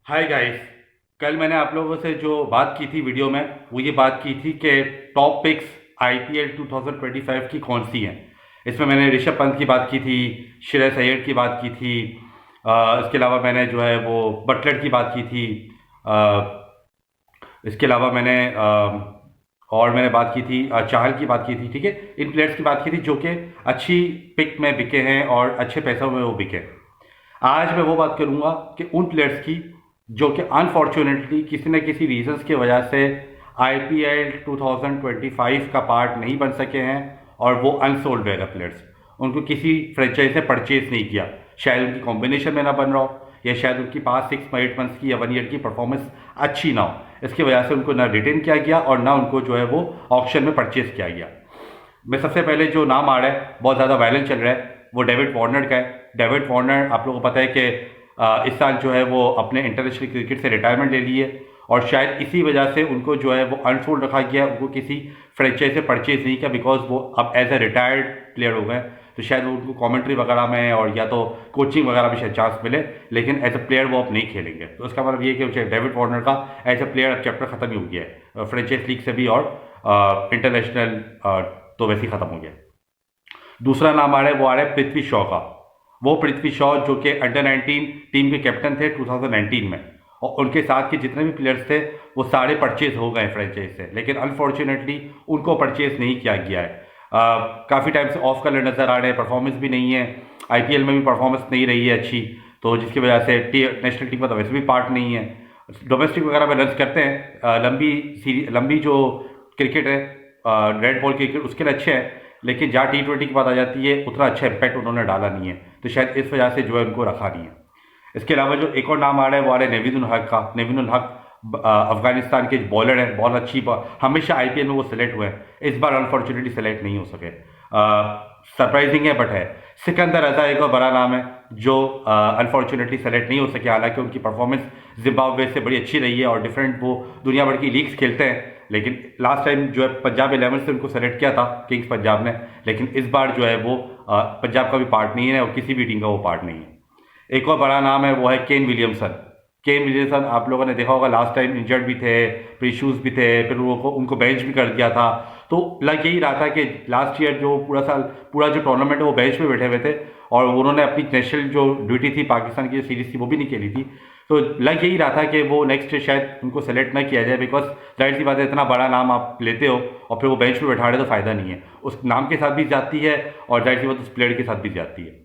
Hi guys. कल मैंने आप लोगों से जो बात की थी वीडियो में, वो ये बात की थी कि टॉप पिक्स आईपीएल 2025 की कौन सी हैं। इसमें मैंने ऋषभ पंत की बात की थी, श्रेयस अय्यर की बात की थी। इसके अलावा मैंने जो है वो बटलर की बात की थी। इसके अलावा मैंने बात की थी, चाहल की बात की थी। ठीक है, इन प्लेयर्स की बात की थी जो कि अच्छी पिक में बिके हैं और अच्छे पैसों में वो बिके। आज मैं वो बात करूंगा कि उन प्लेयर्स की जो कि अनफॉर्चुनेटली किसी न किसी रीजंस की वजह से आईपीएल 2025 का पार्ट नहीं बन सके हैं और वो अनसोल्ड रहेगा प्लेयर्स। उनको किसी फ्रेंचाइज ने परचेज नहीं किया, शायद उनकी कॉम्बिनेशन में ना बन रहा हो, या शायद उनकी पास 6 8 मंथ्स की या 1 ईयर की परफॉर्मेंस अच्छी ना हो। इसकी वजह से उनको ना रिटेन किया गया और ना उनको जो है वो ऑक्शन में परचेज किया गया। मैं सबसे पहले जो नाम आ रहा है, बहुत ज़्यादा वायरल चल रहा है, वो डेविड वार्नर का है। डेविड वार्नर, आप लोगों को पता है कि इस साल जो है वो अपने इंटरनेशनल क्रिकेट से रिटायरमेंट ले ली है और शायद इसी वजह से उनको जो है वो अनसोल्ड रखा गया, उनको किसी फ्रेंचाइज से परचेज नहीं किया, बिकॉज वो अब एज ए रिटायर्ड प्लेयर हो गए। तो शायद वो उनको कमेंट्री वगैरह में और या तो कोचिंग वगैरह में शायद चांस मिले, लेकिन एज ए प्लेयर वो अब नहीं खेलेंगे। तो उसका मतलब ये है कि डेविड वार्नर का एज ए प्लेयर अब चैप्टर खत्म ही हो गया है, फ्रेंचाइज लीग से भी और इंटरनेशनल तो वैसे ही खत्म हो गया। दूसरा नाम आ रहा है, वो आ रहा है पृथ्वी शॉ का। वो पृथ्वी शॉ जो कि अंडर 19 टीम के कैप्टन थे 2019 में, और उनके साथ के जितने भी प्लेयर्स थे वो सारे परचेज हो गए फ्रेंचाइज से, लेकिन अनफॉर्चुनेटली उनको परचेज नहीं किया गया है। काफ़ी टाइम से ऑफ कलर नज़र आ रहे हैं, परफॉर्मेंस भी नहीं है, आईपीएल में भी परफॉर्मेंस नहीं रही है अच्छी, तो जिसकी वजह से नेशनल टीम का तो वैसे भी पार्ट नहीं है। डोमेस्टिक वगैरह में रन करते हैं, लंबी जो क्रिकेट है, रेड बॉल क्रिकेट, उसके लिए अच्छे हैं, लेकिन जहाँ T20 की बात आ जाती है उतना अच्छा इम्पैक्ट उन्होंने डाला नहीं है, तो शायद इस वजह से जो है उनको रखा नहीं है। इसके अलावा जो एक और नाम आ रहा है, वो आ रहा है नवीन उल हक का। नवीन उल हक अफगानिस्तान के बॉलर हैं, बहुत अच्छी हमेशा आईपीएल में वो सेलेक्ट हुए हैं, इस बार अनफॉर्चुनेटली सेलेक्ट नहीं हो सके। सरप्राइजिंग है बट है। सिकंदर रजा एक और बड़ा नाम है जो अनफॉर्चुनेटली सेलेक्ट नहीं हो सके, हालांकि उनकी परफॉर्मेंस जिम्बाब्वे से बड़ी अच्छी रही है और डिफरेंट वो दुनिया भर की लीग्स खेलते हैं, लेकिन लास्ट टाइम जो है पंजाब 11 से उनको सेलेक्ट किया था किंग्स पंजाब ने, लेकिन इस बार जो है वो पंजाब का भी पार्ट नहीं है और किसी भी टीम का वो पार्ट नहीं है। एक और बड़ा नाम है, वो है केन विलियमसन। केन विलियमसन आप लोगों ने देखा होगा, लास्ट टाइम इंजर्ड भी थे, फिर इशूज भी थे, फिर वो उनको बेंच भी कर दिया था। तो लग यही रहा था कि लास्ट ईयर जो पूरा जो टूर्नामेंट है वो बेंच पे बैठे हुए थे और उन्होंने अपनी नेशनल जो ड्यूटी थी, पाकिस्तान की जो सीरीज थी वो भी नहीं खेली थी। तो लग यही रहा था कि वो नेक्स्ट ईयर शायद उनको सेलेक्ट ना किया जाए, बिकॉज जाहिर सी बात है, इतना बड़ा नाम आप लेते हो और फिर वो बेंच पे बैठा रहे तो फायदा नहीं है, उस नाम के साथ भी जाती है और जाहिर सी बात उस प्लेयर के साथ भी जाती है।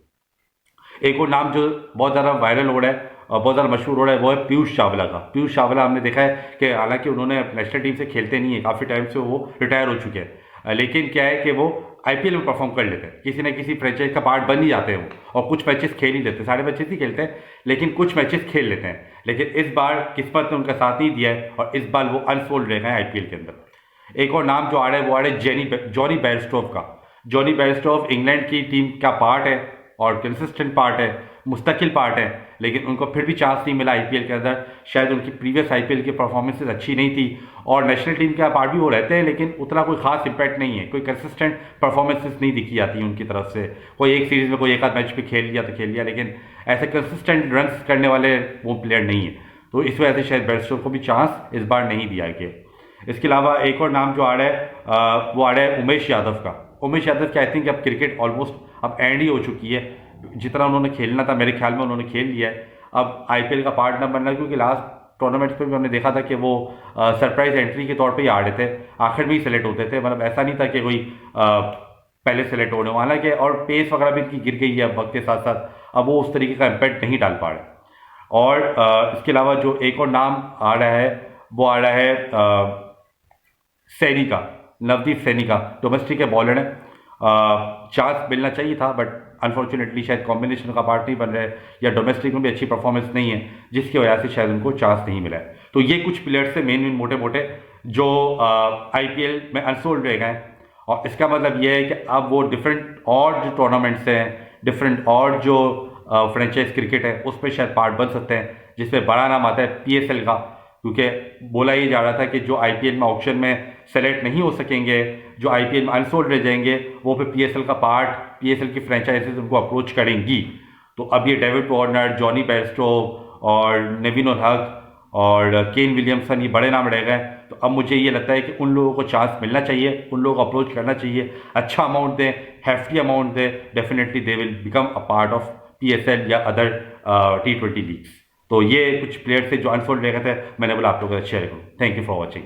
एक और नाम जो बहुत ज़्यादा वायरल हो रहा है और बहुत ज़्यादा मशहूर हो रहा है, वो है पीयूष चावला का। पीयूष चावला हमने देखा है कि हालांकि उन्होंने नेशनल टीम से खेलते नहीं है, काफ़ी टाइम से वो रिटायर हो चुके हैं, लेकिन क्या है कि वो आईपीएल में परफॉर्म कर लेते हैं, किसी न किसी फ्रेंचाइज का पार्ट बन ही जाते हैं वो, और कुछ मैचेस खेल ही लेते हैं, सारे मैचेस ही खेलते हैं लेकिन कुछ मैचेस खेल लेते हैं। लेकिन इस बार किस्मत ने उनका साथ नहीं दिया है और इस बार वो अनफोल्ड रह गए आईपीएल के अंदर। एक और नाम जो आ रहा है, वो आ रहा है जॉनी बेयरस्टोव का। जॉनी बेयरस्टोव इंग्लैंड की टीम का पार्ट है और कंसिस्टेंट पार्ट है, मुस्तकिल पार्ट है, लेकिन उनको फिर भी चांस नहीं मिला आईपीएल के अंदर। शायद उनकी प्रीवियस आईपीएल की परफॉर्मेंसेस अच्छी नहीं थी और नेशनल टीम का पार्ट भी वो रहते हैं, लेकिन उतना कोई खास इंपैक्ट नहीं है, कोई कंसिस्टेंट परफॉर्मेंसेस नहीं दिखी जाती उनकी तरफ से। कोई एक सीरीज में कोई एक आध मैच पे खेल लिया तो खेल लिया, लेकिन ऐसे कंसिस्टेंट रन करने वाले वो प्लेयर नहीं है, तो इस वजह से शायद बेयरस्टोव को भी चांस इस बार नहीं दिया गया। इसके अलावा एक और नाम जो आ रहा है, वो आ रहा है उमेश यादव का। उमेश यादव की आई थिंक अब क्रिकेट ऑलमोस्ट अब एंड ही हो चुकी है, जितना उन्होंने खेलना था मेरे ख्याल में उन्होंने खेल लिया है। अब आईपीएल का पार्ट न बनना, क्योंकि लास्ट टूर्नामेंट्स पे भी हमने देखा था कि वो सरप्राइज एंट्री के तौर पे ही आ रहे थे, आखिर में ही सेलेक्ट होते थे, मतलब ऐसा नहीं था कि कोई पहले सेलेक्ट होने वाला के, और पेस वगैरह भी इनकी गिर गई है अब वक्त के साथ साथ, अब वो उस तरीके का इम्पैक्ट नहीं डाल पा रहे। और इसके अलावा जो एक और नाम आ रहा है, वो आ रहा है सैनी का, नवदीप सैनी का। डोमेस्टिक के बॉलर है, चांस मिलना चाहिए था बट अनफॉर्चुनेटली शायद कॉम्बिनेशन का पार्ट नहीं बन रहा है या डोमेस्टिक में भी अच्छी परफॉर्मेंस नहीं है, जिसकी वजह से शायद उनको चांस नहीं मिला है। तो ये कुछ प्लेयर्स से मेन मोटे मोटे जो आईपीएल में अनसोल्ड रह गए, और इसका मतलब ये है कि अब वो डिफरेंट और जो टूर्नामेंट्स हैं, डिफरेंट और जो फ्रेंचाइज क्रिकेट है, उसमें शायद पार्ट बन सकते हैं, जिसमें बड़ा नाम आता है पीएसएल का, क्योंकि बोला ही जा रहा था कि जो आईपीएल में ऑक्शन में सेलेक्ट नहीं हो सकेंगे, जो आईपीएल में अनसोल्ड रह जाएंगे, वो फिर पीएसएल का पार्ट, पीएसएल की फ्रेंचाइजेस उनको अप्रोच करेंगी। तो अब ये डेविड वार्नर, जॉनी बेयरस्टोव और नेविन उल हक और केन विलियमसन, ये बड़े नाम रह गए। तो अब मुझे ये लगता है कि उन लोगों को चांस मिलना चाहिए, उन लोगों को अप्रोच करना चाहिए, अच्छा अमाउंट दें, हैफ्टी अमाउंट दें, definitely they will become a part of PSL या अदर T20 लीग्स। तो ये कुछ प्लेयर्स थे जो अनफोल्ड रह गए थे, मैंने बोला आप लोगों को शेयर करूँ। Thank you for watching.